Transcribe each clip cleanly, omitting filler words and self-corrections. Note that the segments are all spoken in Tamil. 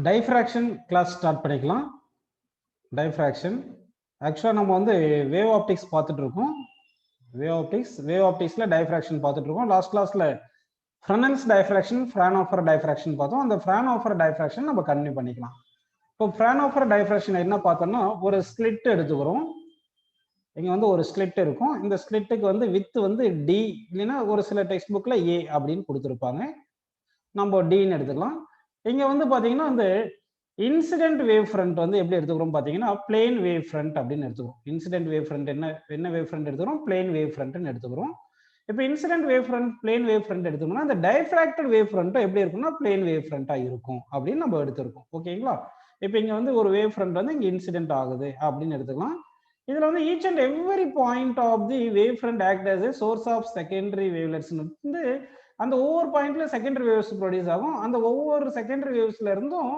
டைஃப்ராக்ஷன் கிளாஸ் ஸ்டார்ட் பண்ணிக்கலாம். டைஃப்ராக்ஷன் ஆக்சுவலாக நம்ம வந்து வேவ் ஆப்டிக்ஸ் பார்த்துட்டு இருக்கோம். வேவ் ஆப்டிக்ஸில் டைஃப்ராக்ஷன் பார்த்துட்டு இருக்கோம். லாஸ்ட் கிளாஸில் ஃப்ரெனல்ஸ் டைஃப்ராக்ஷன், ஃப்ரான்ஹோஃபர் டைஃப்ராக்ஷன் பார்த்தோம். அந்த ஃப்ரான்ஹோஃபர் டைஃப்ராக்ஷன் நம்ம கண்டினியூ பண்ணிக்கலாம். இப்போ ஃப்ரான்ஹோஃபர் டைஃப்ராக்ஷன் என்ன பார்த்தோம்னா, ஒரு ஸ்லிட் எடுத்துக்கிறோம். இங்கே வந்து ஒரு ஸ்லிட் இருக்கும். இந்த ஸ்லிட்டுக்கு வந்து வித்து வந்து டி, இல்லைன்னா ஒரு சில டெக்ஸ்ட் புக்கில் ஏ அப்படின்னு கொடுத்துருப்பாங்க. நம்ம டின்னு எடுத்துக்கலாம். இங்க வந்து பாத்தீங்கன்னா இந்த இன்சிடென்ட் வேவ் ஃப்ரண்ட் வந்து எப்படி எடுத்துக்கிறோம் பாத்தீங்கன்னா பிளேன் வேவ் ஃப்ரண்ட் அப்படின்னு எடுத்துக்கிறோம். இன்சிடென்ட் வேவ் ஃப்ரண்ட் என்ன வேவ் ஃப்ரண்ட் எடுத்துக்கிறோம்? பிளேன் வேவ் ஃப்ரண்ட்னு எடுத்துக்கிறோம். இப்போ incident wave front, plane wave front எடுத்தோம்னா இந்த டைஃப்ராக்டட் வேவ் ஃப்ரண்ட் எப்படி இருக்கும்னா பிளேன் வேவ் ஃப்ரண்டா இருக்கும் அப்படின்னு நம்ம எடுத்திருக்கோம். ஓகேங்களா? இப்போ இங்க வந்து ஒரு வேவ் ஃப்ரண்ட் வந்து இங்க இன்சிடென்ட் ஆகுது அப்படின்னு எடுத்துக்கலாம். இதுல வந்து each and every point of the wave front act as a source of secondary wavelets வந்து அந்த ஒவ்வொரு பாயிண்ட்ல செகண்டரி வேவ்ஸ் ப்ரொடியூஸ் ஆகும். அந்த ஒவ்வொரு செகண்டரி வேவ்ஸ்ல இருந்தும்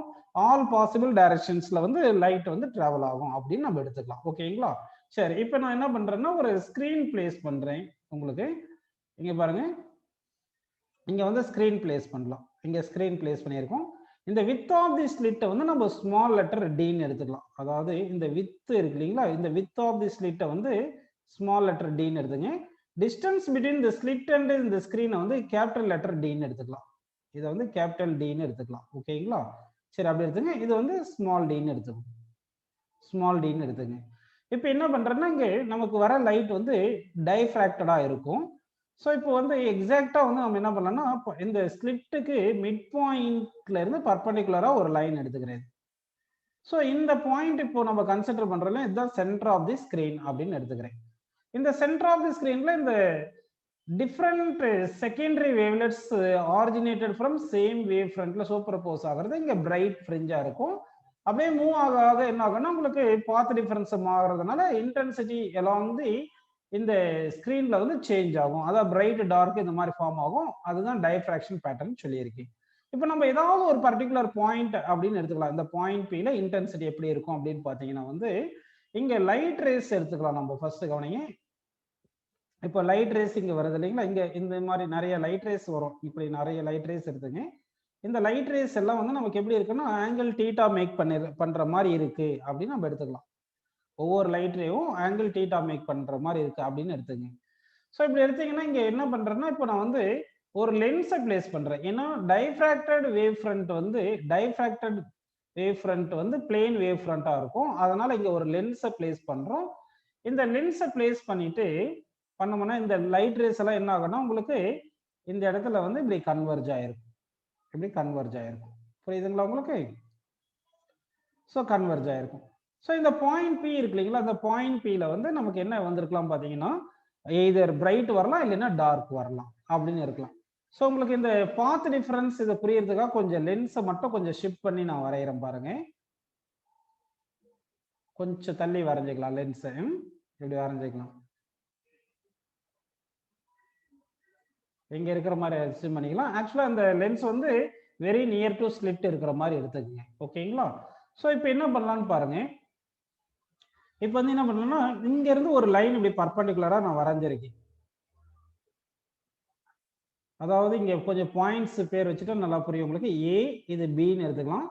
ஆல் பாசிபிள் டைரக்ஷன்ஸ்ல வந்து லைட் வந்து டிராவல் ஆகும் அப்படின்னு நம்ம எடுத்துக்கலாம். ஓகேங்களா? சரி, இப்போ நான் என்ன பண்றேன்னா ஒரு ஸ்கிரீன் பிளேஸ் பண்றேன் உங்களுக்கு. இங்க பாருங்க, இங்க வந்து ஸ்கிரீன் பிளேஸ் பண்ணலாம். இங்க ஸ்கிரீன் பிளேஸ் பண்ணியிருக்கோம். இந்த வித் ஆஃப் தி ஸ்லிட்டை வந்து நம்ம ஸ்மால் லெட்டர் டின்னு எடுத்துக்கலாம். அதாவது இந்த வித் இருக்கு இல்லைங்களா, இந்த வித் ஆஃப் தி ஸ்லிட்டை வந்து ஸ்மால் லெட்டர் டின்னு எடுத்துங்க. Distance between the slit and இந்த ஸ்கிரீனை வந்து கேபிட்டல் லெட்டர் டின்னு எடுத்துக்கலாம். இதை வந்து கேபிட்டல் டின்னு எடுத்துக்கலாம். ஓகேங்களா? சரி, அப்படி எடுத்துங்க. இது வந்து ஸ்மால் டின்னு எடுத்துக்கோங்க. ஸ்மால் டின்னு எடுத்துங்க. இப்போ என்ன பண்றேன்னா இங்க நமக்கு வர லைட் வந்து டைஃப்ராக்டடா இருக்கும். ஸோ இப்போ வந்து எக்ஸாக்டா வந்து நம்ம என்ன பண்ணலாம்னா இந்த ஸ்லிட்டுக்கு மிட் பாயிண்ட்ல இருந்து பர்பண்டிகுலரா ஒரு லைன் எடுத்துக்கிறேன். ஸோ இந்த பாயிண்ட் இப்போ நம்ம கன்சிடர் பண்றோம்ல, இதுதான் சென்டர் ஆஃப் தி ஸ்கிரீன் அப்படின்னு எடுத்துக்கிறேன். இந்த சென்டர் ஆஃப் தி ஸ்கிரீன்ல இந்த different secondary wavelets originated from same wave ஃப்ரண்ட்ல சூப்பர்போஸ் ஆகிறது இங்க பிரைட் ஃப்ரிஞ்சா இருக்கும். அப்படியே மூவ் ஆக ஆக என்ன ஆகும்னா உங்களுக்கு பாத் டிஃபரன்ஸ் ஆகிறதுனால இன்டென்சிட்டி அலாங் தி இந்த ஸ்கிரீன்ல வந்து சேஞ்ச் ஆகும். அதாவது பிரைட் டார்க் இந்த மாதிரி ஃபார்ம் ஆகும். அதுதான் டைஃப்ராக்ஷன் பேட்டர்ன் சொல்லியிருக்கேன். இப்போ நம்ம ஏதாவது ஒரு பர்டிகுலர் பாயிண்ட் அப்படின்னு எடுத்துக்கலாம். இந்த பாயிண்ட் பில இன்டென்சிட்டி எப்படி இருக்கும் அப்படின்னு பாத்தீங்கன்னா வந்து இங்க லைட் ரேஸ் எடுத்துக்கலாம். நம்ம ஃபர்ஸ்ட் கவனிங்க. இப்போ லைட் ரேஸ் இங்க வருது இல்லைங்களா, இங்க இந்த மாதிரி நிறைய லைட் ரேஸ் வரும். இப்படி நிறைய லைட் ரேஸ் எடுத்துங்க. இந்த லைட் ரேஸ் எல்லாம் வந்து நமக்கு எப்படி இருக்குன்னா ஆங்கிள் தீட்டா மேக் பண்ற மாதிரி இருக்கு அப்படின்னு நம்ம எடுத்துக்கலாம். ஒவ்வொரு லைட் ரேவும் ஆங்கிள் தீட்டா மேக் பண்ற மாதிரி இருக்கு அப்படின்னு எடுத்துங்க. ஸோ இப்படி எடுத்தீங்கன்னா இங்க என்ன பண்றேன்னா இப்போ நான் வந்து ஒரு லென்ஸை பிளேஸ் பண்றேன். ஏன்னா டைஃப்ராக்டட் வேவ் ஃப்ரண்ட் வந்து பிளேன் வேவ் ஃப்ரண்டா இருக்கும். அதனால இங்க ஒரு லென்ஸை பிளேஸ் பண்றோம். இந்த லென்ஸை பிளேஸ் பண்ணிட்டு பண்ணோம்னா இந்த லைட் ரேஸ் எல்லாம் என்ன ஆகும்னா உங்களுக்கு இந்த இடத்துல வந்து இப்படி கன்வர்ஜ் ஆயிருக்கும். இப்படி கன்வர்ஜ் ஆயிருக்கும். புரியுதுங்களா உங்களுக்கு? ஸோ கன்வர்ஜ் ஆயிருக்கும். ஸோ இந்த பாயிண்ட் பி இருக்கு இல்லைங்களா, அந்த பாயிண்ட் பில வந்து நமக்கு என்ன வந்திருக்கலாம் பாத்தீங்கன்னா எய்தர் பிரைட் வரலாம் இல்லைன்னா டார்க் வரலாம் அப்படின்னு இருக்கலாம். ஸோ உங்களுக்கு இந்த பாத் டிஃபரன்ஸ் இதை புரியறதுக்காக கொஞ்சம் லென்ஸை மட்டும் கொஞ்சம் ஷிஃப்ட் பண்ணி நான் வரைகிறேன் பாருங்க. கொஞ்சம் தள்ளி வரைஞ்சிக்கலாம் லென்ஸை. இப்படி வரைஞ்சிக்கலாம். இங்க இருக்கிற மாதிரி அசியூம் பண்ணிக்கலாம். ஆக்சுவலா இந்த லென்ஸ் வந்து வெரி நியர் டு ஸ்லிட் இருக்கிற மாதிரி எடுத்துக்கங்க. ஓகேங்களா? ஸோ இப்போ என்ன பண்ணலாம்னு பாருங்க. இப்போ வந்து என்ன பண்ணலாம்னா இங்க இருந்து ஒரு லைன் இப்படி பர்பண்டிகுலரா நான் வரைஞ்சிருக்கேன். அதாவது இங்க கொஞ்சம் பாயிண்ட்ஸ் பேர் வச்சுட்டா நல்லா புரியும் உங்களுக்கு. ஏ, இது பின்னு எடுத்துக்கலாம்.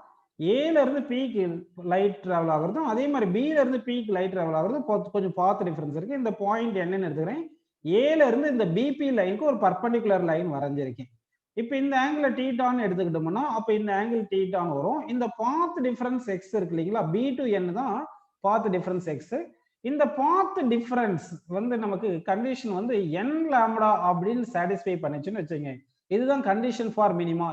ஏல இருந்து பிக்கு லைட் டிராவல் ஆகுறதும் அதே மாதிரி பில இருந்து பிக்கு லைட் டிராவல் ஆகுறதும் கொஞ்சம் பார்த்து டிஃபரன்ஸ் இருக்கு. இந்த பாயிண்ட் என்னன்னு எடுத்துக்கிறேன். ஏல இருந்து இந்த பிபி லைனுக்கு ஒரு பர்பண்டிகுலர் லைன் வரைஞ்சிருக்கேன். இப்போ இந்த ஆங்கிள் தீட்டான்னு எடுத்துக்கிட்டோம்னா அப்ப இந்த ஆங்கிள் தீட்டான்னு வரும். இந்த பாத் டிஃபரன்ஸ் எக்ஸ் இருக்கு இல்லைங்களா, பி டு என் தான் பாத் டிஃபரன்ஸ் எக்ஸ். இந்த பாத் டிஃபரன்ஸ் வந்து நமக்கு கண்டிஷன் வந்து n லாம்டா அப்படின்னு சாட்டிஸ்ஃபை பண்ணிச்சுன்னு வச்சுங்க. இதுதான் கண்டிஷன் ஃபார் மினிமா.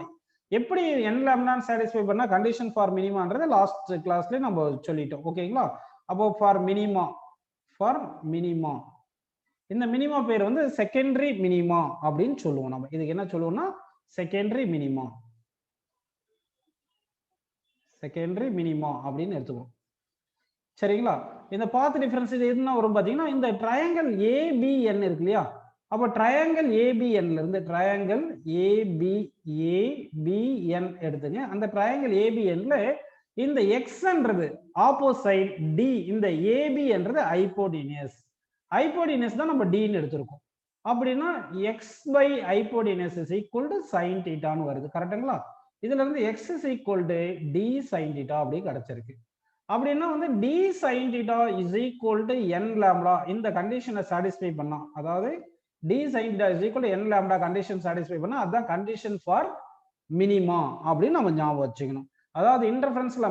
எப்படி n லாம்டான்னு சாட்டிஸ்ஃபை பண்ணா கண்டிஷன் ஃபார் மினிமான்றது லாஸ்ட் கிளாஸ்ல நம்ம சொல்லிட்டோம். ஓகேங்களா? அப்போ ஃபார் மினிமா இந்த மினிமா பேர் வந்து செகண்டரி மினிமா அப்படின்னு சொல்லுவோம். நம்ம இதுக்கு என்ன சொல்லுவோம்னா செகண்டரி மினிமா அப்படின்னு எடுத்துக்குவோம். சரிங்களா? இந்த பாத் டிஃபரன்ஸ் இது என்ன வரும் பாத்தீங்கன்னா இந்த ட்ரையாங்கிள் ஏபிஎன் இருக்கு இல்லையா, அப்ப ட்ரையாங்கிள் ஏபிஎன்ல இருந்து ட்ரையாங்கிள் ஏபிஎன் எடுத்துங்க. அந்த ட்ரையாங்கிள் ஏபிஎன்ல இந்த எக்ஸ்ன்றது ஆப்போசைட் டி, இந்த ஏபின்றது ஹைப்போடினியஸ் தான் நம்ம டின்னு எடுத்திருக்கோம். அப்படின்னா x by hypotenuse is equal to sine தீட்டான்னு வருது. கரெக்டுங்களா? இதுல இருந்து x is equal to d sin theta அப்படி கிடைச்சிருக்கு. அப்படின்னா வந்து d sin theta is equal to n lambda இந்த கண்டிஷனை சாட்டிஸ்ஃபை பண்ணா, அதாவது d sin theta is equal to n lambda condition satisfy பண்ணா அதான் கண்டிஷன் ஃபார் மினிமா அப்படின்னு நம்ம ஞாபகம் வச்சுக்கணும். அதாவது இன்டர்ஃபரன்ஸ்ல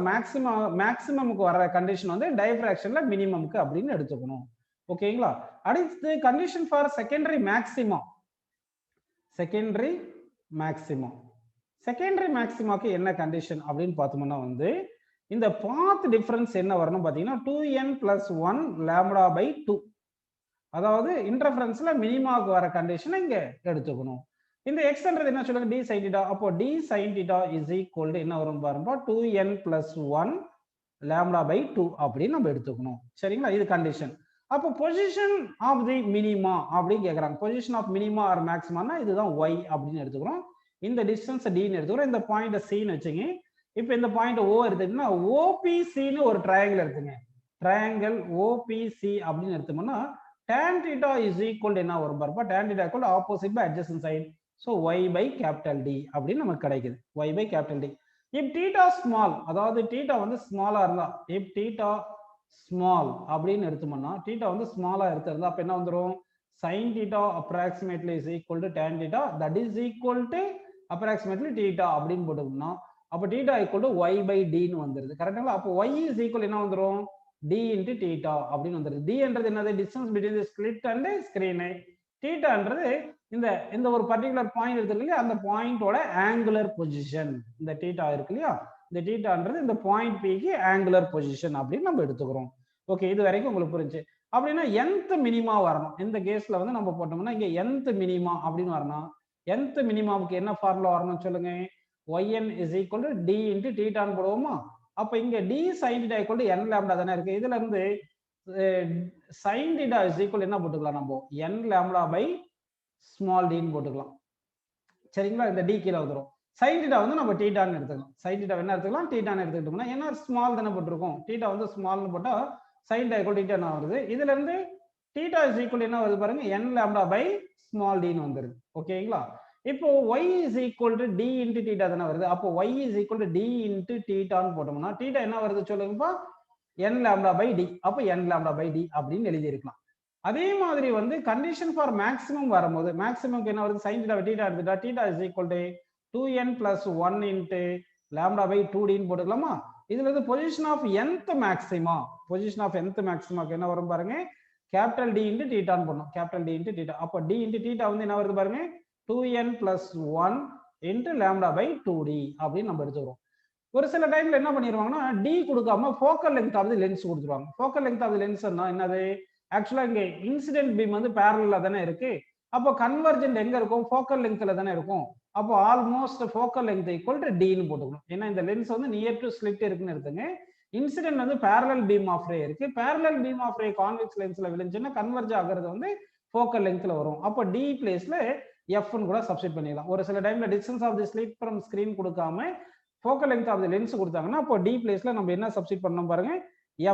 மேக்ஸிமமுக்கு வர கண்டிஷன் வந்து டைஃப்ராக்ஷன்ல மினிமம்க்கு அப்படின்னு எடுத்துக்கணும். ஓகேங்களா? அடுத்து condition for secondary maxima. Secondary மேக்ஸிமாக்கு என்ன கண்டிஷன் அப்படின்னு பார்த்தோம்னா வந்து இந்த பாத் டிஃபரன்ஸ் என்ன வரணும் பார்த்தீங்கன்னா 2n + 1 lambda by 2. அதாவது இன்டர்ஃபரன்ஸ்ல மினிமாவுக்கு வர கண்டிஷனை இங்க எடுத்துக்கணும். இந்த எக்ஸ்ன்றது என்ன சொல்லுங்க, d sin theta. அப்போ d sin theta is equal to என்ன வரும் பாருங்க 2n + 1 lambda by 2 அப்படின்னு நம்ம எடுத்துக்கணும். சரிங்களா? இது கண்டிஷன். அப்போ பொசிஷன் ஆஃப் தி மினிமா அப்படின்னு கேட்குறாங்க. பொசிஷன் ஆஃப் மினிமா ஆர் மேக்ஸிமானா இதுதான் y அப்படின்னு எடுத்துக்கிறோம். இந்த டிஸ்டன்ஸ் dன்னு எடுத்துக்கிறோம். இந்த பாயிண்ட் cன்னு வச்சுங்க. இப்போ இந்த பாயிண்ட் O எடுத்துக்கிட்டோம்னா OPCன்னு ஒரு ட்ரையாங்கிள் எடுத்துங்க. ட்ரையாங்கிள் OPC அப்படின்னு எடுத்தோம்னா tan theta is equal to என்ன வரும் பாருங்க, tan theta equal to opposite by adjacent side. So y by capital D அப்படின்னு நமக்கு கிடைக்குது. y by capital D. if theta small, அதாவது theta வந்து ஸ்மாலா இருந்தா, if theta small அப்படின்னு எடுத்தோம்னா theta வந்து ஸ்மாலா எடுத்திருந்தா அப்ப என்ன வந்துரும், sin theta approximately is equal to tan theta that is equal to approximately theta அப்படின்னு போட்டோம்னா அப்ப theta equal to y by d ன்னு வந்துருது. கரெக்ட்டுங்களா? அப்போ y is equal என்ன வந்துரும், d into theta அப்படின்னு வந்துருது. d என்றது என்னது, distance between the slit and screen. theta என்றது இந்த ஒரு பர்టిక్యులர் பாயிண்ட் இருக்கு இல்லையா, அந்த பாயிண்டோட ஆங்குலர் பொசிஷன். இந்த theta இருக்கு இல்லையா, இந்த thetaன்றது இந்த பாயிண்ட் p க்கு ஆங்குலர் பொசிஷன் அப்படின்னு நம்ம எடுத்துக்கிறோம். ஓகே, இது வரைக்கும் உங்களுக்கு புரிஞ்சு. அப்படின்னா nth மினிமா வரணும். இந்த கேஸ்ல வந்து நம்ம போட்டோம்னா இங்க nth மினிமா அப்படின்னு வரணும். nth மினிமாவுக்கு என்ன ஃபார்முலா வரணும் சொல்லுங்க, yn is equal to d into theta ன்னு போடுவோமா. அப்ப இங்க d sin theta equal to n lambda தானே இருக்கு. இதுல இருந்து sin theta is equal என்ன போட்டுக்கலாம், நம்ம n lambda by small d ன்னு போட்டுக்கலாம். சரிங்களா? இந்த d கீழ வந்துரும். sin theta வந்து நம்ம thetaன்னு எடுத்துக்கலாம். sin theta என்ன எடுத்துக்கலாம், thetaன்னு எடுத்துக்கிட்டோம்னா, ஏன்னா ஸ்மால் தானே போட்டுருக்கோம், theta வந்து ஸ்மால்னு போட்டா sin theta equal to theta வருது. இதுல இருந்து theta is equal to என்ன வருது பாருங்க, n lambda by small d ன்னு வந்துருது. ஓகேங்களா? இப்போ y is equal to d into theta தானே வருது. அப்போ y is equal to d into theta ன்னு போட்டோம்னா theta என்ன வருது சொல்லுங்கப்பா, n lambda by d. அப்போ n lambda by d அப்படின்னு எழுதி இருக்கலாம். அதே மாதிரி வந்து கண்டிஷன் ஃபார் மேக்ஸிமம் வரும்போது மேக்ஸிமம்க்கு என்ன வருது, sin theta by theta எடுத்துட்டா theta is equal to 2n + 1 into lambda by 2d ன்னு போட்டுக்கலாமா. இதுல இருந்து position of nth maxima, position of nth மேக்ஸிமாக்கு என்ன வரும் பாருங்க, கேபிட்டல் d into theta ன்னு போடணும். Capital d into theta. அப்போ d into theta வந்து என்ன வருது பாருங்க, 2n + 1 into lambda by 2d அப்படின்னு நம்ம எடுத்துக்கிறோம். ஒரு சில டைம்ல என்ன பண்ணிடுவாங்கன்னா d கொடுக்காம focal length of the lens கொடுத்துருவாங்க. ஃபோக்கல் லெங்த் ஆஃப் தி லென்ஸ்னா என்னது, ஆக்சுவலா இங்க இன்சிடென்ட் பீம் வந்து பேரலா தானே இருக்கு. அப்போ கன்வர்ஜென்ட் எங்க இருக்கும், ஃபோக்கல் லெங்த்ல தானே இருக்கும். அப்போ almost focal length equal to d ன்னு போட்டுக்கணும். ஏன்னா இந்த லென்ஸ் வந்து நியர் டு ஸ்லிட் இருக்குன்னு எடுத்துங்க. இன்சிடென்ட் வந்து பேரலல் பீம் ஆஃப் ரே இருக்கு. Parallel beam of ray convex லென்ஸ்ல விழுந்துச்சுன்னா கன்வர்ஜ் ஆகிறது வந்து ஃபோக்கல் லெங்த்ல வரும். அப்போ d பிளேஸ்ல f ன்னு கூட சப்ஸ்டிட் பண்ணிடலாம். ஒரு சில டைம்ல distance of the slit from screen கொடுக்காம focal length of the lens கொடுத்தாங்கன்னா அப்போ d பிளேஸ்ல நம்ம என்ன சப்ஸ்டிட் பண்ணணும் பாருங்க,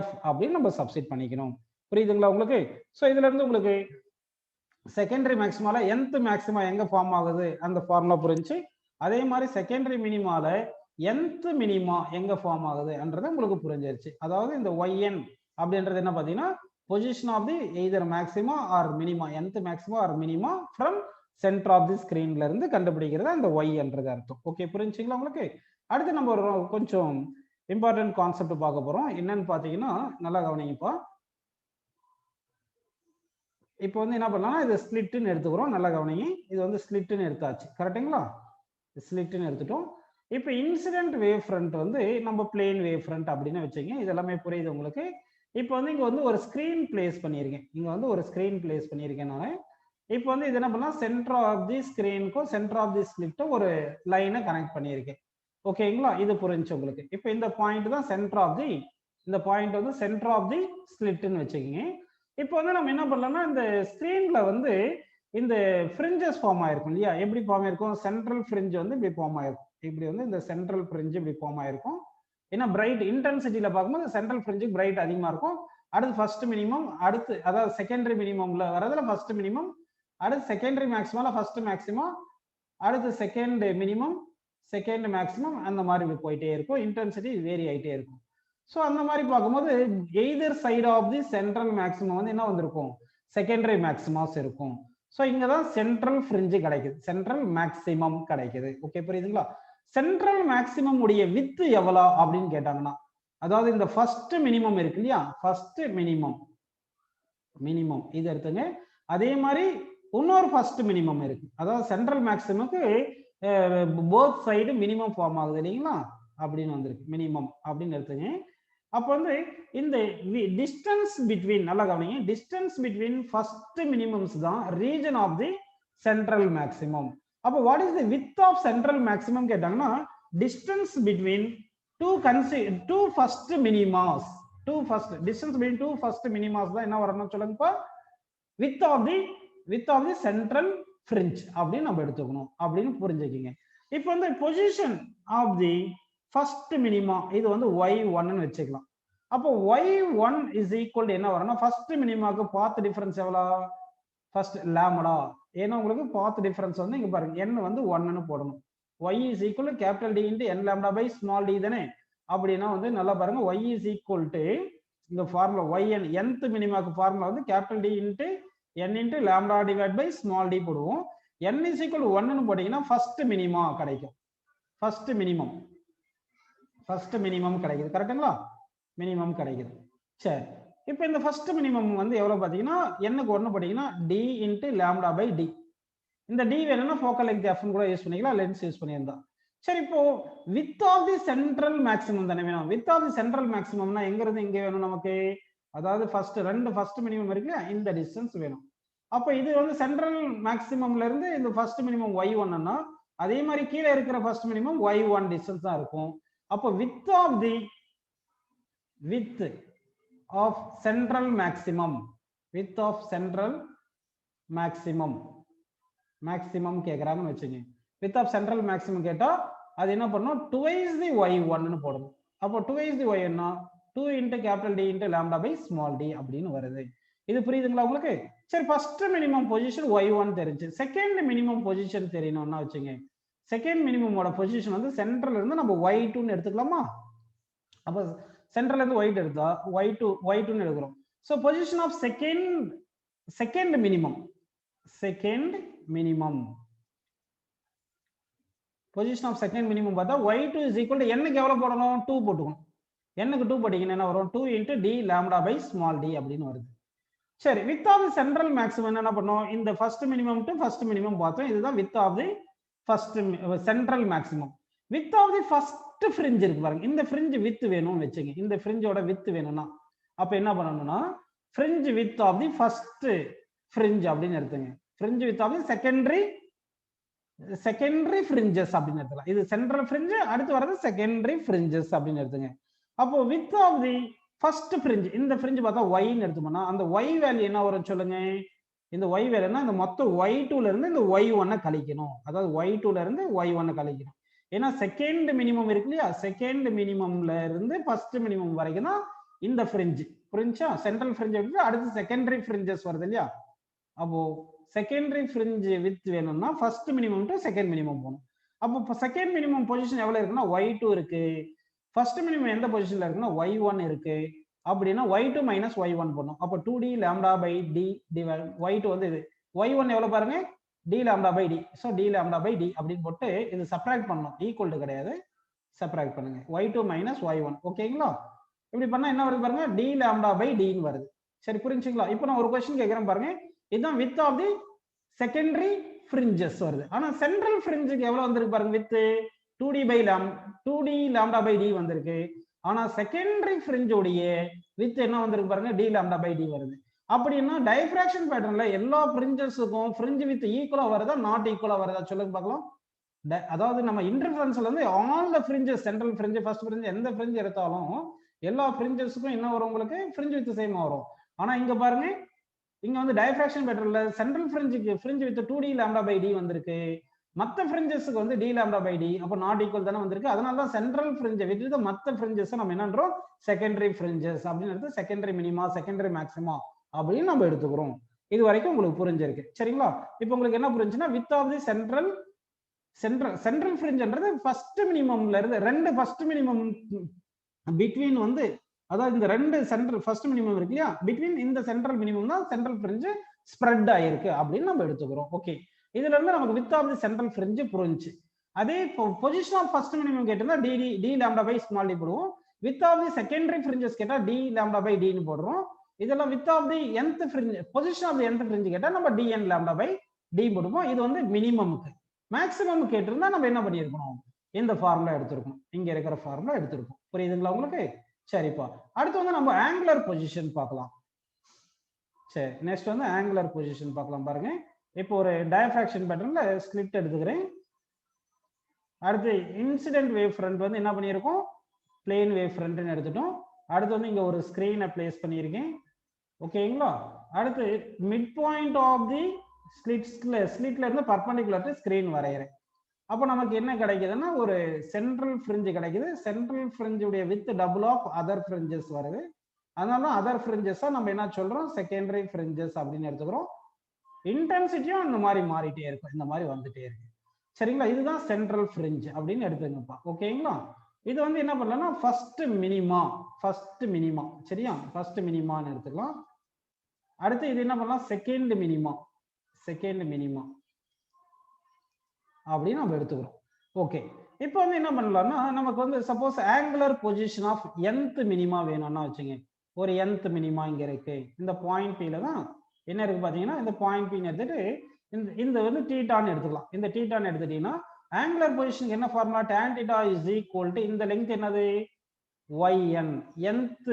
f அப்படின்னு நம்ம சப்ஸ்டிட் பண்ணிக்கணும். புரியுதுங்களா உங்களுக்கு? சோ இதுல இருந்து உங்களுக்கு செகண்டரி மேக்ஸிமால nth மேக்ஸிமா எங்க ஃபார்ம் ஆகுது அந்த ஃபார்முலா புரிஞ்சு, அதே மாதிரி செகண்டரி மினிமால nth மினிமா எங்க ஃபார்ம் ஆகுதுன்றது உங்களுக்கு புரிஞ்சிருச்சு. அதாவது இந்த yn அப்படின்றது என்ன பாத்தீங்கன்னா position of the either maxima or minima, nth maxima or minima from centre of the ஸ்கிரீன்ல இருந்து கண்டுபிடிக்கிறது அந்த y என்றது அர்த்தம். ஓகே, புரிஞ்சுங்களா உங்களுக்கு? அடுத்து நம்ம ஒரு கொஞ்சம் இம்பார்ட்டன்ட் கான்செப்ட் பார்க்க போறோம். என்னன்னு பாத்தீங்கன்னா நல்லா கவனிங்கப்பா. இப்போ வந்து என்ன பண்ணலாம், இது ஸ்லிட்னு எடுத்துக்கிறோம். நல்லா கவனிங்க, இது வந்து ஸ்லிட்னு எடுத்தாச்சு. கரெக்டுங்களா? ஸ்லிட்னு எடுத்துட்டோம். இப்போ இன்சிடென்ட் வேவ் ஃப்ரண்ட் வந்து நம்ம பிளேன் வேவ் ஃப்ரண்ட் அப்படின்னு வச்சுங்க. இது எல்லாமே புரியுது உங்களுக்கு. இப்போ வந்து இங்க வந்து ஒரு ஸ்கிரீன் பிளேஸ் பண்ணியிருக்கேன். இங்க வந்து ஒரு ஸ்கிரீன் பிளேஸ் பண்ணியிருக்கேன் நான். இப்போ வந்து இது என்ன பண்ணலாம், சென்டர் ஆஃப் தி ஸ்கிரீனுக்கும் சென்டர் ஆஃப் தி ஸ்லிட்டும் ஒரு லைனை கனெக்ட் பண்ணியிருக்கேன். ஓகேங்களா? இது புரிஞ்சு உங்களுக்கு. இப்போ இந்த பாயிண்ட் தான் சென்டர் ஆஃப் தி, இந்த பாயிண்ட் வந்து சென்டர் ஆஃப் தி ஸ்லிட்னு வச்சுக்கோங்க. இப்போ வந்து நம்ம என்ன பண்ணலாம்னா இந்த ஸ்கிரீன்ல வந்து இந்த ஃப்ரிஞ்சஸ் ஃபார்ம் ஆயிருக்கும் இல்லையா, எப்படி ஃபார்ம் ஆயிருக்கும், சென்ட்ரல் ஃப்ரிஞ்ச் வந்து இப்படி ஃபார்ம் ஆயிருக்கும். இப்படி வந்து இந்த சென்ட்ரல் ஃப்ரிஞ்ச் இப்படி ஃபார்ம் ஆயிருக்கும். ஏன்னா பிரைட் இன்டென்சிட்டியில பார்க்கும்போது சென்ட்ரல் ஃப்ரிஞ்சுக்கு பிரைட் அதிகமா இருக்கும். அடுத்து ஃபர்ஸ்ட் மினிமம், அடுத்து அதாவது செகண்டரி மினிமம்ல வரதுல ஃபர்ஸ்ட் மினிமம், அடுத்து செகண்டரி மேக்ஸிமம்ல ஃபர்ஸ்ட் மேக்ஸிமம், அடுத்து செகண்ட் மினிமம், செகண்ட் மேக்ஸிமம் அந்த மாதிரி போயிட்டே இருக்கும், இன்டென்சிட்டி வேரி ஆயிட்டே இருக்கும். ஸோ அந்த மாதிரி பார்க்கும்போது either side of the central maximum வந்து என்ன வந்திருக்கும், செகண்டரி மேக்ஸிமாஸ் இருக்கும். ஸோ இங்க தான் சென்ட்ரல் ஃப்ரிஞ்சு கிடைக்குது, சென்ட்ரல் மேக்ஸிமம் கிடைக்குது. ஓகே, புரியுதுங்களா? சென்ட்ரல் மேக்ஸிமம் உடைய வித் எவ்வளோ அப்படின்னு கேட்டாங்கன்னா, அதாவது இந்த ஃபர்ஸ்ட் மினிமம் இருக்கு இல்லையா, ஃபர்ஸ்ட் மினிமம் இது எடுத்துங்க. அதே மாதிரி இன்னொரு ஃபர்ஸ்ட் மினிமம் இருக்கு, அதாவது சென்ட்ரல் மேக்ஸிமம்க்கு போத் சைடு மினிமம் ஃபார்ம் ஆகுது இல்லைங்களா, அப்படின்னு வந்திருக்கு, மினிமம் அப்படின்னு எடுத்துங்க. அப்போ வந்து இந்த டிஸ்டன்ஸ் பிட்வீன், நல்லா கவனிங்க, டிஸ்டன்ஸ் பிட்வீன் ஃபர்ஸ்ட் மினிமம்ஸ் தான் region of the central maximum. அப்போ what is the width of central maximum கேட்டாங்கன்னா, distance between two first minimas, distance between two first minimas தான் என்ன வரணும் சொல்லுங்கப்பா, width of the central fringe அப்படின்னு நம்ம எடுத்துக்கணும் அப்படின்னு புரிஞ்சுக்கிங்க. இப்போ வந்து position of the first minima இது வந்து y1 வச்சுக்கலாம். அப்போ y1 இஸ் ஈக்குவல் என்ன வரும்னா, ஃபர்ஸ்ட் மினிமாக்கு பாத் டிஃபரன்ஸ் எவ்வளோ, ஃபர்ஸ்ட் லாம்டா. ஏன்னா உங்களுக்கு பாத் டிஃபரன்ஸ் வந்து இங்க பாருங்க n வந்து 1ன்னு போடணும். y is equal capital D into n lambda by small d தானே. அப்படின்னா வந்து நல்லா பாருங்க, y இஸ் ஈக்குவல் டு இந்த ஃபார்முலா yn nth மினிமாக்கு ஃபார்முலா வந்து capital D into n into lambda divide by small d போடுவோம். n இஸ் ஈக்குவல் 1ன்னு போட்டீங்கன்னா ஃபர்ஸ்ட் மினிமா கிடைக்கும், ஃபர்ஸ்ட் மினிமம் கிடைக்குது. கரெக்ட்டுங்களா? மினிமம் கிடைக்குது. சரி, இப்போ இந்த ஃபர்ஸ்ட் மினிமம் வந்து எவ்வளவு பாத்தீங்கன்னா, என்னக்கு 1 போட்டீங்கன்னா d into lambda by d. இந்த d வேணும்னா ஃபோக்கல் லெங்த் f கூட யூஸ் பண்ணிக்கலாம், லென்ஸ் யூஸ் பண்ணியிருந்தா. சரி, இப்போ width of the central maximum தானே வேணும். வித் ஆஃப் தி சென்ட்ரல் மேக்ஸிமம்னா எங்க இருந்து எங்க வேணும் நமக்கு, அதாவது ரெண்டு ஃபர்ஸ்ட் மினிமம் இருக்கு, இந்த டிஸ்டன்ஸ் வேணும். அப்போ இது வந்து சென்ட்ரல் மேக்ஸிமம்ல இருந்து இந்த ஃபர்ஸ்ட் மினிமம் y1ன்னா, அதே மாதிரி கீழே இருக்கிற ஃபர்ஸ்ட் மினிமம் y1 டிஸ்டன்ஸ் தான் இருக்கும். அப்போ வித் ஆஃப் சென்ட்ரல் மேக்ஸிமம் கேக்குறாங்கன்னு வச்சுங்க. வித் ஆஃப் சென்ட்ரல் மேக்ஸிமம் கேட்டா அது என்ன பண்ணணும், டுவைஸ் தி y1 ன்னு போடணும். அப்போ டுவைஸ் தி y1 னா 2 into capital D into lambda by small d அப்படின்னு வருது. இது புரியுதுங்களா உங்களுக்கு? சரி, ஃபர்ஸ்ட் மினிமம் பொசிஷன் y1 தெரிஞ்சு, செகண்ட் மினிமம் பொசிஷன் தெரியணும்னா வச்சுங்க, செகண்ட் மினிமமோட பொசிஷன் வந்து சென்ட்ரல்ல இருந்து நம்ம y2ன்னு எடுத்துக்கலாமா? அப்போ சென்ட்ரல்ல இருந்து y2 எடுத்தா y2ன்னு எடுக்கிறோம். So position of second minimum position of second minimum பார்த்தா y2 is equal to n க்கு எவ்வளவு போடணும், 2 போட்டுக்கணும். n க்கு 2 போட்டீங்கன்னா என்ன வரும், 2 into d lambda by small d அப்படின்னு வருது. சரி, width of the central maximum என்ன பண்ணோம், இந்த first minimum to first minimum பார்த்தோம். இதுதான் width of the first central maximum. Width of the first fringe இருக்கு பாருங்க, இந்த ஃப்ரிஞ்ச் வித் வேணும்னு வெச்சுங்க. இந்த ஃப்ரிஞ்சோட வித் வேணும்னா அப்ப என்ன பண்ணணும்னா, fringe width of the first fringe அப்படின்னு எடுத்துங்க. Fringe width of the secondary fringes அப்படின்னு எடுத்துக்கலாம். இது சென்ட்ரல் ஃப்ரிஞ்ச், அடுத்து வரது செகண்டரி ஃப்ரிஞ்சஸ் அப்படின்னு எடுத்துங்க. அப்போ width of the first fringe, இந்த ஃப்ரிஞ்ச் பார்த்தா y ன்னு எடுத்தோம்னா அந்த y வேல்யூ என்ன வரும் சொல்லுங்க. இந்த y வேல்யூனா இந்த மொத்தம் y2ல இருந்து இந்த y1 கழிக்கணும். அதாவது y2ல இருந்து y1 கழிக்கணும். ஏன்னா செகண்ட் மினிமம் இருக்கு இல்லையா, செகண்ட் மினிமம்ல இருந்து ஃபர்ஸ்ட் மினிமம் வரைக்கும் தான் இந்த ஃப்ரிஞ்ச். புரிஞ்சா? சென்ட்ரல் ஃப்ரிஞ்ச் எடுத்து அடுத்து செகண்டரி ஃப்ரிஞ்சஸ் வருது இல்லையா. அப்போ செகண்டரி ஃப்ரிஞ்ச் வித் வேணும்னா first minimum to second minimum போகணும். அப்போ செகண்ட் மினிமம் பொசிஷன் எவ்வளவு இருக்குன்னா y2 இருக்கு. ஃபர்ஸ்ட் மினிமம் எந்த பொசிஷன்ல இருக்குன்னா y1 இருக்கு. அப்படின்னா y2 மைனஸ் y1 போடணும். அப்போ 2d lambda by d y2 வந்து இது y1 எவ்வளவு பாருங்க, d lambda by d. So d lambda by d அப்படின்னு போட்டு இது சப்ராக்ட் பண்ணணும், ஈக்குவல் டு கிடையாது, சப்ராக்ட் பண்ணுங்க. y2 minus y1. ஓகேங்களா? இப்படி பண்ணா என்ன வருது பாருங்க, d லாம்டா பை d ன்னு வருது. சரி, புரிஞ்சுங்களா? இப்போ நான் ஒரு கொஸ்டின் கேட்கிறேன் பாருங்க, இதுதான் width of the secondary fringes வருது. ஆனா சென்ட்ரல் ஃப்ரிஞ்சுக்கு எவ்வளவு வந்திருக்கு பாருங்க, with 2d lambda by d வந்திருக்கு. ஆனா செகண்டரி ஃப்ரிஞ்ச் உடைய வித் என்ன வந்திருக்கு பாருங்க, d லாம்டா பை d வருது. அப்படின்னா டைஃப்ராக்ஷன் பேட்டர்ன்ல எல்லா ஃப்ரிஞ்சஸுக்கும் ஃப்ரிஞ்ச் வித் ஈக்குவலா வருதா நாட் ஈக்குவலா வருதா சொல்லுங்க பார்க்கலாம். அதாவது நம்ம இன்டர்ஃபரன்ஸ்ல இருந்து all the fringes, central fringe, first fringe, எந்த ஃப்ரிஞ்ச் எடுத்தாலும் எல்லா ஃப்ரிஞ்சஸுக்கும் என்ன வரும் உங்களுக்கு, ஃப்ரிஞ்ச் வித் சேம் வரும். ஆனா இங்க பாருங்க, இங்க வந்து டைஃப்ராக்ஷன் பேட்டர்ன்ல சென்ட்ரல் ஃப்ரிஞ்சுக்கு fringe width 2d lambda by d வந்திருக்கு, மற்ற ஃப்ரிஞ்சஸ்க்கு வந்து d லாம்டா பை d, அப்ப நாட் ஈக்குவல் தானே வந்திருக்கு. அதனால தான் சென்ட்ரல் ஃப்ரிஞ்ச் வித் மற்ற ஃப்ரிஞ்சஸ் நம்ம என்னன்றோம், செகண்டரி ஃப்ரிஞ்சஸ் அப்படின்னு எடுத்து செகண்டரி மினிமா, செகண்டரி மேக்ஸிமா அப்படின்னு நம்ம எடுத்துக்கிறோம். இது வரைக்கும் உங்களுக்கு புரிஞ்சிருக்கு. சரிங்களா? இப்போ உங்களுக்கு என்ன புரிஞ்சுன்னா, வித் ஆஃப் தி சென்ட்ரல் ஃப்ரிஞ்சுன்றது ஃபர்ஸ்ட் மினிமம்ல இருந்து ரெண்டு ஃபர்ஸ்ட் மினிமம் பிட்வீன் வந்து அதாவது இந்த ரெண்டு சென்ட்ரல் ஃபர்ஸ்ட் மினிமம் இருக்கு இல்லையா பிட்வீன் இந்த சென்ட்ரல் மினிமம் தான் சென்ட்ரல் ஃப்ரிஞ்சு ஸ்ப்ரெட் ஆயிருக்கு அப்படின்னு நம்ம எடுத்துக்கிறோம். ஓகே, இதுல இருந்து நமக்கு width of the central fringe புரிஞ்சு. அதே பொசிஷன் ஆஃப் ஃபர்ஸ்ட் மினிமம் கேட்டிருந்தா D lambda by small D போடுவோம். Width of the secondary fringes கேட்டா டி லாம்டா பை டின்னு போடுறோம். இதெல்லாம் width of the nth fringe position of the nth fringe கேட்டா நம்ம dn லாம்டா பை டி போடுவோம். இது வந்து மினிமமுக்கு. மேக்ஸிமம் கேட்டிருந்தா நம்ம என்ன பண்ணியிருக்கணும், இந்த ஃபார்முலா எடுத்திருக்கணும், இங்க இருக்கிற ஃபார்முலா எடுத்திருக்கோம். புரியுதுங்களா உங்களுக்கு? சரிப்பா, அடுத்து வந்து நம்ம ஆங்குலர் பொசிஷன் பார்க்கலாம். சரி, நெக்ஸ்ட் வந்து ஆங்குலர் பொசிஷன் பார்க்கலாம். பாருங்க, இப்போ ஒரு டயஃப்ராக்ஷன் பேட்டர்ன்ல ஸ்கிரிப்ட் எடுத்துக்கிறேன். அடுத்து இன்சிடென்ட் வேவ் ஃப்ரண்ட் வந்து என்ன பண்ணியிருக்கோம், பிளேன் வேவ் ஃப்ரண்ட்னு எடுத்துட்டோம். அடுத்து வந்து இங்க ஒரு ஸ்கிரீனை பிளேஸ் பண்ணியிருக்கேன். ஓகேங்களா? அடுத்து மிட் பாயிண்ட் ஆஃப் தி ஸ்லிட்ல இருந்து பர்பெண்டிகுலர் டு ஸ்கிரீன் வரைகிறேன். அப்போ நமக்கு என்ன கிடைக்குதுன்னா ஒரு சென்ட்ரல் ஃப்ரிஞ்சு கிடைக்குது. சென்ட்ரல் ஃப்ரிஞ்சுடைய width double of other fringes வருது. அதனால அதர் ஃப்ரிஞ்சஸா நம்ம என்ன சொல்றோம், செகண்டரி ஃப்ரிஞ்சஸ் அப்படின்னு எடுத்துக்கிறோம். இன்டென்சிட்டியும் இந்த மாதிரி மாறிட்டே இருக்கும், இந்த மாதிரி வந்துட்டே இருக்கு. சரிங்களா? இதுதான் சென்ட்ரல் ஃப்ரிஞ்ச் அப்படின்னு எடுத்துங்கப்பா. ஓகேங்களா? இது வந்து என்ன பண்ணலாம்னா ஃபர்ஸ்ட் மினிமா சரியா, ஃபர்ஸ்ட் மினிமான்னு எடுத்துக்கலாம். அடுத்து இது என்ன பண்ணலாம், செகண்ட் மினிமா அப்படின்னு நம்ம எடுத்துக்கிறோம். ஓகே, இப்போ வந்து என்ன பண்ணலாம்னா நமக்கு வந்து suppose angular position of nth minima வேணும்னா வச்சுங்க, ஒரு nth மினிமா இங்க இருக்கு. இந்த பாயிண்ட் Pல தான் என்ன இருக்கு பாத்தீங்கன்னா, இந்த பாயிண்ட் P எடுத்துட்டு இந்த வந்து தீட்டான்னு எடுத்துக்கலாம். இந்த தீட்டான்னு எடுத்துட்டீங்கன்னா ஆங்குலர் பொசிஷன் என்ன formula, tan θ is equal to இந்த லெங்த் என்னது yn, nth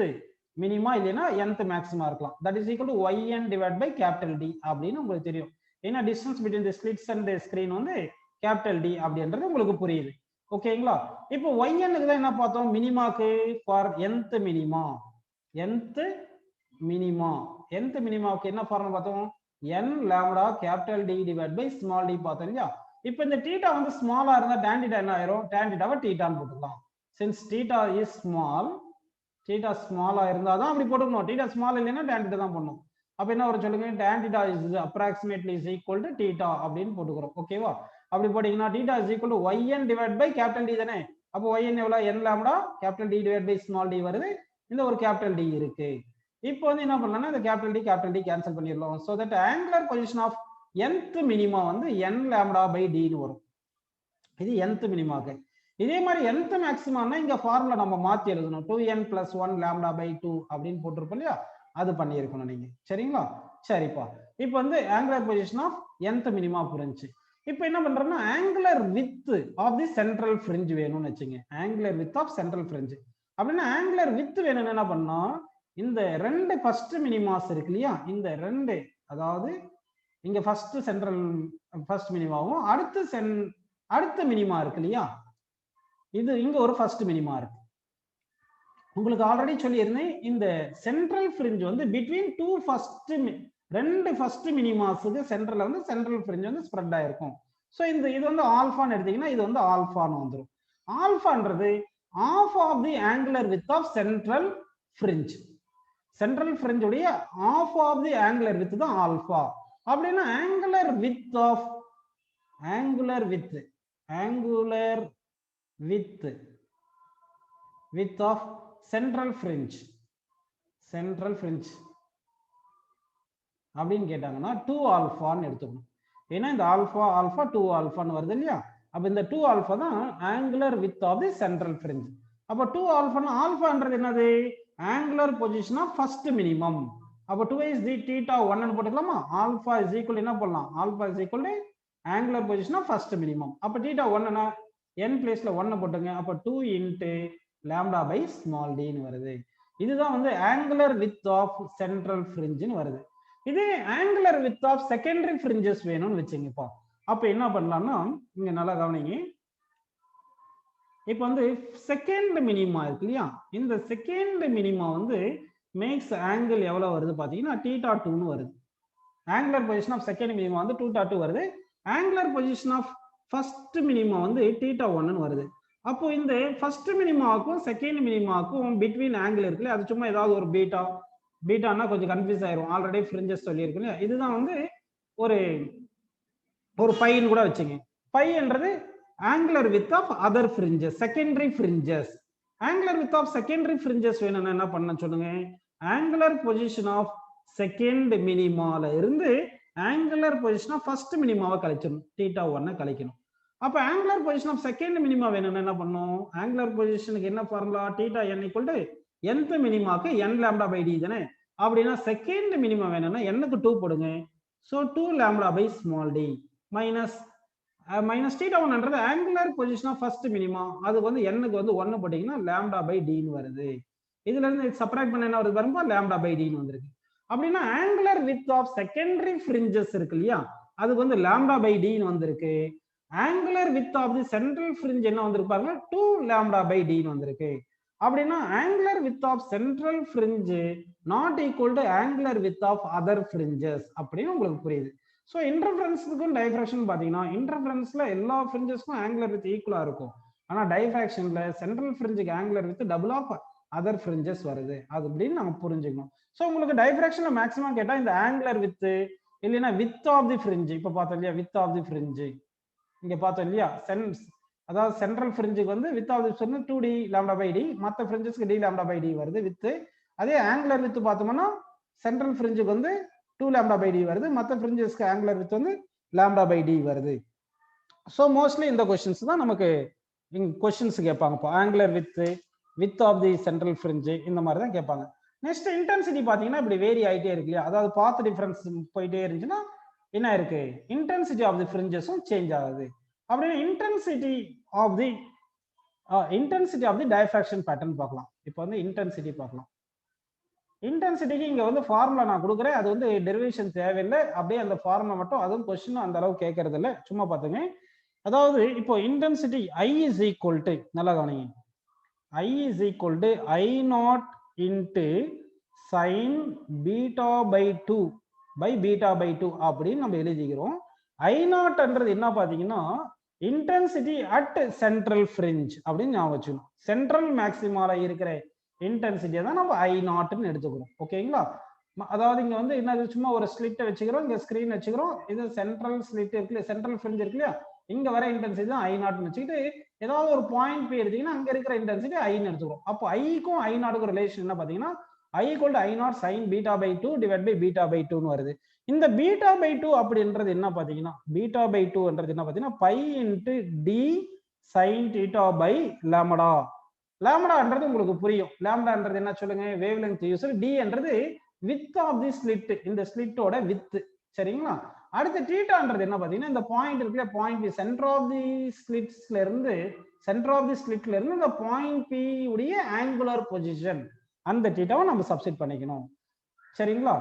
மினிமா இல்லைன்னா nth மேக்ஸிமா இருக்கலாம். That is equal to yn divide by capital D அப்படின்னு உங்களுக்கு தெரியும். ஏன்னா distance between the slits and screen வந்து கேபிட்டல் D அப்படின்றது உங்களுக்கு புரியுது. ஓகேங்களா? இப்போ yn க்கு தான் என்ன பார்த்தோம், மினிமாக்கு ஃபார் nth மினிமாவுக்கு என்ன ஃபார்முலா பார்த்தோம், n lambda capital D divide by small d பார்த்தோம் இல்லையா? இப்போ இந்த தீட்டா வந்து ஸ்மாலா இருந்தா tan θ என்ன ஆயிரும், tan θவை தீட்டான்னு போட்டுக்கலாம். Since theta is small, theta ஸ்மாலா இருந்தாதான் அப்படி போட்டுக்கணும். தீட்டா ஸ்மால் இல்லைன்னா tan θ தான் பண்ணணும். அப்ப என்ன வரும் சொல்லுங்க, tan θ is approximately is equal to θ அப்படின்னு போட்டுக்கிறோம். ஓகேவா? அப்படி போட்டீங்கன்னா θ is equal to yn divide by capital D தானே. அப்போ yn எவ்வளவு, n lambda capital D divide by small d வருது. இந்த ஒரு கேபிட்டல் D இருக்கு. இப்போ வந்து என்ன பண்ணலாம்னா இந்த கேபிட்டல் D கேன்சல் பண்ணிடலாம். So that angular position of nth minima வந்து n லாம்டா பை d ன்னு வரும். இது nth மினிமாக்கு. இதே மாதிரி nth மேக்ஸிமான்னா இங்க ஃபார்முலா நம்ம மாத்தி எழுதணும். 2n + 1 லாம்டா பை 2 அப்படின்னு போட்டிருப்போம் இல்லையா, அது பண்ணியிருக்கணும் நீங்க. சரிங்களா? சரிப்பா, இப்போ வந்து angular position of nth minima புரிஞ்சு. இப்போ என்ன பண்றோம்னா angular width of the central fringe வேணும்னு வச்சுங்க. Angular width of central fringe அப்படின்னா ஆங்குலர் வித் வேணும்னு என்ன பண்ணா, இந்த ரெண்டு ஃபர்ஸ்ட் மினிமாஸ் இருக்கு இல்லையா, இந்த ரெண்டு அதாவது இங்க ஃபர்ஸ்ட் மினிமாவும் அடுத்த மினிமா இருக்கு இல்லையா, இது இங்க ஒரு ஃபர்ஸ்ட் மினிமா இருக்கு. உங்களுக்கு ஆல்ரெடி சொல்லியிருந்தேன், இந்த சென்ட்ரல் ஃப்ரிஞ்ச் வந்து பிட்வீன் ரெண்டு ஃபர்ஸ்ட் மினிமாஸுக்கு சென்ட்ரல்ல வந்து சென்ட்ரல் ஃப்ரிஞ்ச் வந்து ஸ்ப்ரெட் ஆயிருக்கும். ஸோ இது வந்து ஆல்ஃபான்னு எடுத்தீங்கன்னா இது வந்து ஆல்ஃபான்னு வந்துடும். ஆல்ஃபான்றது of of the angular width of central fringe. சென்ட்ரல் ஃப்ரிஞ்சுடைய of of the angular width தான் ஆல்ஃபா. அப்படின்னா angular width of central fringe அப்படின்னு கேட்டாங்கன்னா 2 ஆல்ஃபான்னு எடுத்துக்கணும். ஏன்னா இந்த ஆல்ஃபா 2 ஆல்ஃபான்னு வருது இல்லையா, அப்ப இந்த 2 ஆல்ஃபா தான் angular width of the central fringe. அப்ப 2 ஆல்ஃபான்னா ஆல்ஃபான்றது என்னது, angular position of first minimum. அப்ப 2 is the θ 1 ன்னு போட்டுக்கலாமா. ஆல்ஃபா இஸ் ஈக்குவல் என்ன பண்ணலாம், alpha is equal to angular position of first minimum. அப்ப θ 1 னா n பிளேஸ்ல 1 போட்டுங்க. அப்ப 2 into lambda by small d ன்னு வருது. இதுதான் வந்து ஆங்குலர் வித் ஆஃப் சென்ட்ரல் ஃப்ரிஞ்ச்னு வருது. இதே angular width of secondary fringes வேணும்னு வச்சுங்கப்பா. அப்ப என்ன பண்ணலாம்னா இங்க நல்லா கவனிங்க. இப்ப வந்து செகண்ட் மினிமா இருக்கு இல்லையா, இந்த செகண்ட் மினிமா வந்து மேக்ஸ் ஆங்கிள் எவ்வளவு வருது பாத்தீங்கன்னா θ 2 வருது. Angular position of second minima வந்து θ 2 வருது. Angular position of first minima வந்து θ 1 வருது. அப்போ இந்த ஃபர்ஸ்ட் மினிமாவுக்கும் செகண்ட் மினிமாவுக்கும் பிட்வீன் ஆங்கிள் இருக்குல்ல, அது சும்மா ஏதாவது ஒரு பீட்டானா கொஞ்சம் கன்ஃபியூஸ் ஆயிரும். ஆல்ரெடி ஃப்ரிஞ்சஸ் சொல்லியிருக்கோம் இல்லையா, இதுதான் வந்து ஒரு பைன்னு கூட வச்சுங்க. பைன்றது angular width of other fringes, secondary fringes. Angular width of secondary fringes வேணும்னா என்ன பண்ண சொல்லுங்க, ஆங்குலர் பொசிஷன் ஆஃப் செகண்ட் மினிமால இருந்து ஆங்குலர் பொசிஷன் ஆஃப் ஃபர்ஸ்ட் மினிமாவை கழிச்சிடணும், θ1 கழிக்கணும். அப்ப angular position of second minima வேணும்னா என்ன பண்ணும், ஆங்குலர் பொசிஷனுக்கு என்ன formula, θn equal to nth மினிமாக்கு n lambda by d தானே. அப்படின்னா செகண்ட் மினிமா வேணும்னா n-க்கு 2 போடுங்க. So 2 lambda by small d minus minus θ1ன்றது angular position of first minima, அதுக்கு வந்து n-க்கு வந்து 1 போட்டீங்கன்னா lambda by d ன்னு வருது. இதுல இருந்து சப்ட்ராக்ட் பண்ண என்ன வருது பாருங்க, lambda by d ன்னு வந்திருக்கு. அப்படின்னா angular width of secondary fringes இருக்கு இல்லையா, அதுக்கு வந்து lambda by d ன்னு வந்திருக்கு. Angular width of the central fringe என்ன வந்திருக்கு பாருங்க, 2 lambda by d ன்னு வந்திருக்கு. அப்படின்னா angular width of central fringe not equal to angular width of other fringes அப்படின்னு உங்களுக்கு புரியுது. ஸோ இன்டர்ஃபரன்ஸுக்கும் டைஃப்ராக்ஷன் பார்த்தீங்கன்னா, இன்டர்ஃபரன்ஸ்ல எல்லா ஃப்ரிஞ்சஸ்க்கும் ஆங்குலர் வித் ஈக்குவலா இருக்கும். ஆனால் டைஃப்ராக்ஷன்ல சென்ட்ரல் ஃப்ரிஞ்சுக்கு angular width double of other fringes வருது, அது அப்படின்னு நம்ம புரிஞ்சுக்கணும். ஸோ உங்களுக்கு டைஃப்ராக்ஷன்ல மேக்ஸிமம் கேட்டால் இந்த ஆங்குலர் வித் இல்லைன்னா வித் ஆஃப் தி ஃப்ரிஞ்ச், இப்போ பார்த்தோம் இல்லையா வித் ஆஃப் தி ஃப்ரிஞ்சு, இங்க பார்த்தோம் இல்லையா அதாவது சென்ட்ரல் ஃப்ரிஞ்சுக்கு வந்து width of the fringe 2d lambda by d, மற்ற ஃப்ரிஞ்சஸ்க்கு d lambda by d வருது வித். அதே ஆங்குலர் வித் பார்த்தோம்னா சென்ட்ரல் ஃப்ரிஞ்சுக்கு வந்து 2 lambda by d வருது, மற்ற ஃப்ரிஞ்சஸ்க்கு ஆங்குலர் வித் வந்து lambda by d வருது. ஸோ மோஸ்ட்லி இந்த கொஸ்டின்ஸ் தான் நமக்கு கொஸ்டின்ஸ் கேட்பாங்க. இப்போ angular width of the central fringe இந்த மாதிரி தான் கேட்பாங்க. நெக்ஸ்ட் இன்டென்சிட்டி பார்த்தீங்கன்னா இப்படி வேரி ஆகிட்டே இருக்கு இல்லையா, அதாவது பாத் டிஃபரன்ஸ் போயிட்டே இருந்துச்சுன்னா என்ன இருக்கு, இன்டென்சிட்டி ஆஃப் தி ஃப்ரிஞ்சஸும் சேஞ்ச் ஆகுது. அப்படின்னா intensity of the diffraction pattern பார்க்கலாம். இப்போ வந்து இன்டென்சிட்டி பார்க்கலாம். இன்டென்சிட்டிக்கு இங்க வந்து ஃபார்முலா நான் கொடுக்குறேன், அது வந்து டெரிவேஷன் தேவையில்லை, அப்படியே அந்த ஃபார்முலா மட்டும், அதுவும் கொஸ்டின் அந்த அளவு கேட்கறது இல்லை, சும்மா பார்த்துங்க. அதாவது இப்போ intensity I is equal to, நல்லா கவனிங்க, I is equal to I0 into sine beta by 2 by beta by 2 அப்படின்னு நம்ம எழுதிக்கிறோம். I0ன்றது என்ன பார்த்தீங்கன்னா இன்டென்சிட்டி அட் சென்ட்ரல் ஃப்ரிஞ்ச் அப்படின்னு ஞாபகம் வச்சுக்கணும். சென்ட்ரல் மேக்ஸிமால இருக்கிற இன்டென்சிட்டியை தான் நம்ம I0ன்னு எடுத்துக்கிறோம். ஓகேங்களா, அதாவது இங்க வந்து என்ன சும்மா ஒரு ஸ்லிட்டை வச்சுக்கிறோம், இங்க ஸ்கிரீன் வச்சுக்கிறோம், இது சென்ட்ரல் ஸ்லிட் இருக்கு, சென்ட்ரல் ஃப்ரிஞ்ச் இருக்கு இல்லையா, இங்க வர இன்டென்சிட்டி தான் I0ன்னு வச்சுக்கிட்டு ஏதாவது ஒரு பாயிண்ட் போய் எடுத்தீங்கன்னா அங்க இருக்கிற இன்டென்சிட்டி ஐன்னு எடுத்துக்கிறோம். அப்போ ஐக்கும் I0க்கும் ரிலேஷன் என்ன பார்த்தீங்கன்னா I equal to I0 sin beta by 2 divide by beta by 2ன்னு வருது. இந்த பீட்டா பை 2 அப்படின்றது என்ன பார்த்தீங்கன்னா, பீட்டா பை 2ன்றது என்ன பார்த்தீங்கன்னா pi into d sine theta by lambda. லாம்டான்றது உங்களுக்கு புரியும், லாம்டான்றது என்ன சொல்லுங்க, வேவ் லென்த் யூஸ், டி என்றது வித் ஆஃப் தி ஸ்லிட், இந்த ஸ்லிட்டோட வித், சரிங்களா. அடுத்து தீட்டான்றது என்ன பார்த்தீங்கன்னா இந்த பாயிண்ட் இருக்குல்ல, point P, centre of the ஸ்லிட்ஸ்ல இருந்து இந்த பாயிண்ட் பி உடைய ஆங்குலர் பொசிஷன், அந்த தீட்டாவை நம்ம சப்ஸ்டிட் பண்ணிக்கணும், சரிங்களா.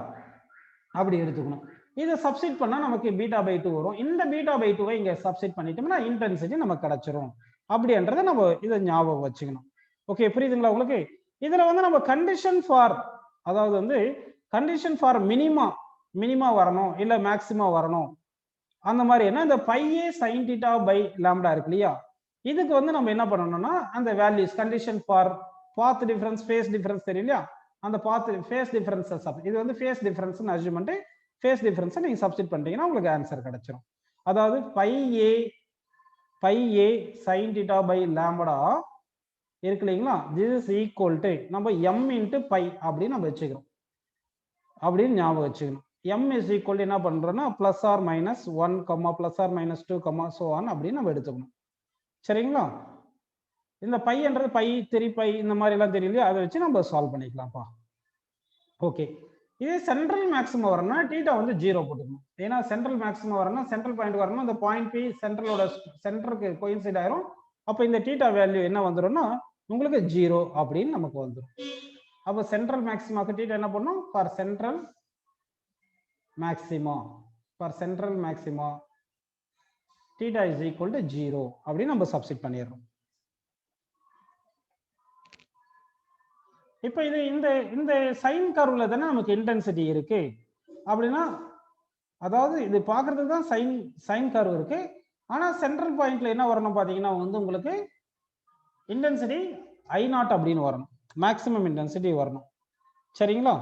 அப்படி எடுத்துக்கணும். இதை சப்ஸ்டிட் பண்ணா நமக்கு பீட்டா பை 2 வரும். இந்த பீட்டா பை 2வை இங்க சப்ஸ்டிட் பண்ணிட்டோம்னா இன்டென்சிட்டி நமக்கு கிடைச்சிரும். அப்படின்றத நம்ம இதை ஞாபகம் வச்சுக்கணும். ஓகே, புரியுதுங்களா உங்களுக்கு. இதுல வந்து நம்ம கண்டிஷன் ஃபார், அதாவது வந்து கண்டிஷன் ஃபார் மினிமா வரணும் இல்ல மேக்சிமா வரணும், அந்த மாதிரி என்ன இந்த பையே சைன் தீட்டா பை லாம்டா இருக்கு இல்லையா, இதுக்கு வந்து நம்ம என்ன பண்ணணும்னா அந்த values condition for path difference, phase difference தெரியும் இல்லையா, அந்த பாத் ஃபேஸ் டிஃபரன்சஸ், இது வந்து ஃபேஸ் டிஃபரன்ஸ் அஸ்யூம் பண்ணிட்டு ஃபேஸ் டிஃபரன்ஸை நீங்க சப்ஸ்டிட் பண்ணிட்டீங்கன்னா உங்களுக்கு ஆன்சர் கிடைச்சிரும். அதாவது pi a sine theta by lambda இருக்கு இல்லைங்களா, திஸ் இஸ் ஈக்குவல் டு நம்ம m இன்ட்டு பை அப்படின்னு நம்ம வச்சுக்கிறோம், அப்படின்னு ஞாபகம் வச்சுக்கணும். m இஸ் ஈக்குவல் டு என்ன பண்றோம்னா plus or minus 1 comma plus or minus 2 comma so on அப்படின்னு நம்ம எடுத்துக்கணும், சரிங்களா. இந்த பையன்றது பை 3 பை இந்த மாதிரி எல்லாம் தெரியலையா, அதை வச்சு நம்ம சால்வ் பண்ணிக்கலாம்ப்பா. ஓகே, இதே சென்ட்ரல் மேக்ஸிமம் வரணும்னா தீட்டா வந்து 0 போட்டுக்கணும். ஏன்னா சென்ட்ரல் மேக்ஸிமம் வரணும், சென்ட்ரல் பாயிண்ட் வரணும், இந்த பாயிண்ட் பி சென்டருக்கு கோயின்சைட் ஆயிரும். அப்போ இந்த தீட்டா வேல்யூ என்ன வந்துடும்னா உங்களுக்கு 0 அப்படின்னு நமக்கு வந்துடும். அப்போ சென்ட்ரல் மேக்ஸிமாக்கு தீட்டா என்ன பண்ணும், for central maxima theta is equal to 0 அப்படின்னு நம்ம சப்ஸ்டிட் பண்ணிடுறோம். இப்போ இது இந்த சைன் கர்வ்ல தானே நமக்கு இன்டென்சிட்டி இருக்கு அப்படின்னா, அதாவது இது பார்க்கறதுக்கு தான் சைன் கர்வ் இருக்கு. ஆனா சென்ட்ரல் பாயிண்ட்ல என்ன வரணும் பாத்தீங்கன்னா வந்து உங்களுக்கு இன்டென்சிட்டி I0 அப்படின்னு வரணும், மேக்ஸிமம் இன்டென்சிட்டி வரணும், சரிங்களா.